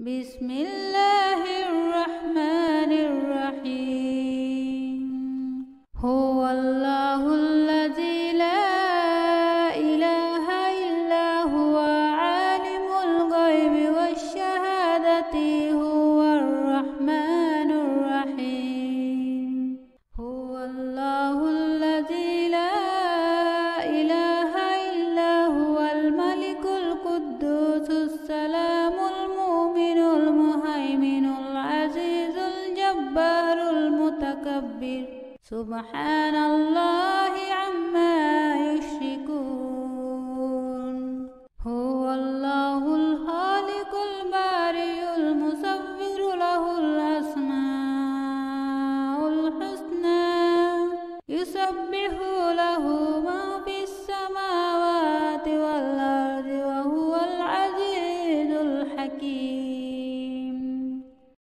بسم الله الرحمن الرحيم هو الله الذي لا إله إلا هو عالم الغيب والشهادة هو الرحمن الرحيم هو الله الذي لا إله إلا هو الملك القدوس السلام المؤمن المهيمن العزيز الجبار المتكبر سبحان الله